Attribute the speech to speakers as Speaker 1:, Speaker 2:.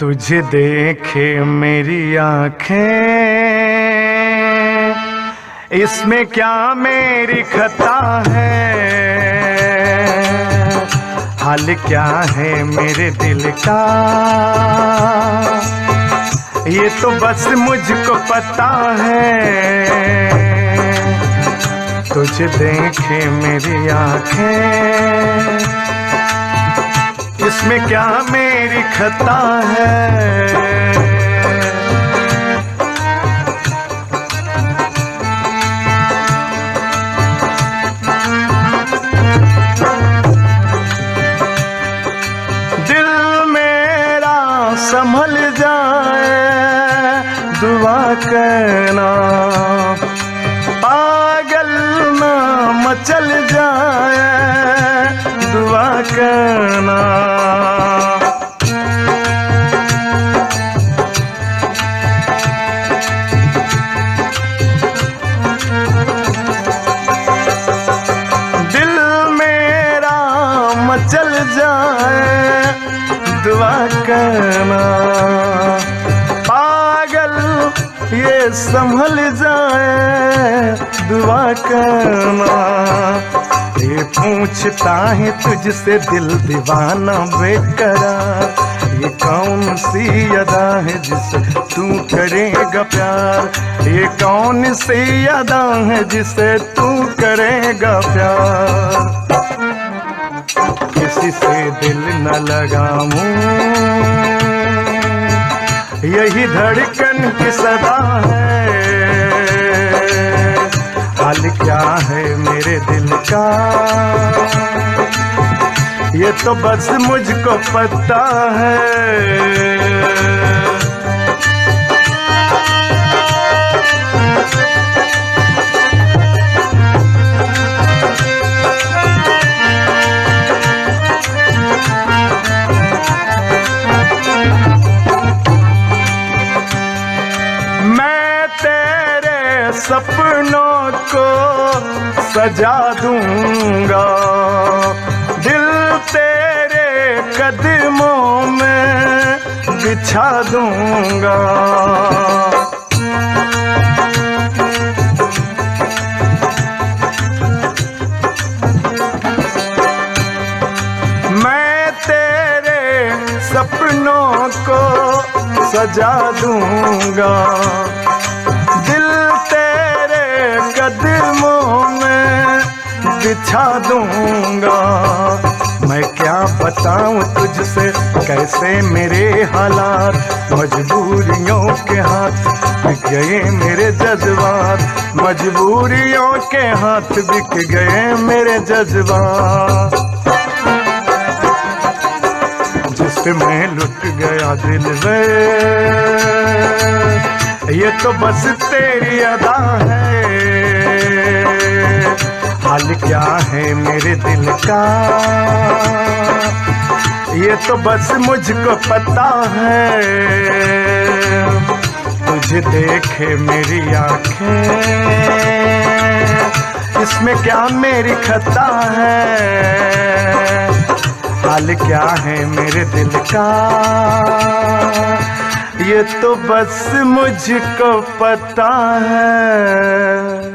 Speaker 1: तुझे देखे मेरी आँखें, इसमें क्या मेरी खता है। हाल क्या है मेरे दिल का, ये तो बस मुझको पता है। तुझे देखे मेरी आँखें, इसमें क्या मेरी खता है। दिल मेरा संभल जाए, दुआ करना, पागल ना मचल जाए, दुआ करना। दिल मेरा मचल जाए, दुआ करना, पागल ये संभल जाए, दुआ करना। ये पूछता है तुझसे दिल दीवाना बेकरार, ये कौन सी अदा है जिसे तू करेगा प्यार। ये कौन सी अदा है जिसे तू करेगा प्यार। किसी से दिल न लगाऊं, यही धड़कन की सदा है। हाल क्या है मेरे दिल का, ये तो बस मुझको पता है। मैं तेरे सपनों को सजा दूंगा, दिल तेरे कदमों में बिछा दूंगा। मैं तेरे सपनों को सजा दूंगा, दिल तेरे कदमों में बिछा दूंगा। मैं क्या बताऊं तुझसे कैसे मेरे हालात, मजबूरियों के हाथ बिक गए मेरे जज्बात, मजबूरियों के हाथ बिक गए मेरे जज्बात। जिस पे मैं लुट गया दिल में, ये तो बस तेरी अदा है। हाल क्या है मेरे दिल का, ये तो बस मुझको पता है। तुझे देखे मेरी आँखें, इसमें क्या मेरी खता है। हाल क्या है मेरे दिल का, ये तो बस मुझको पता है।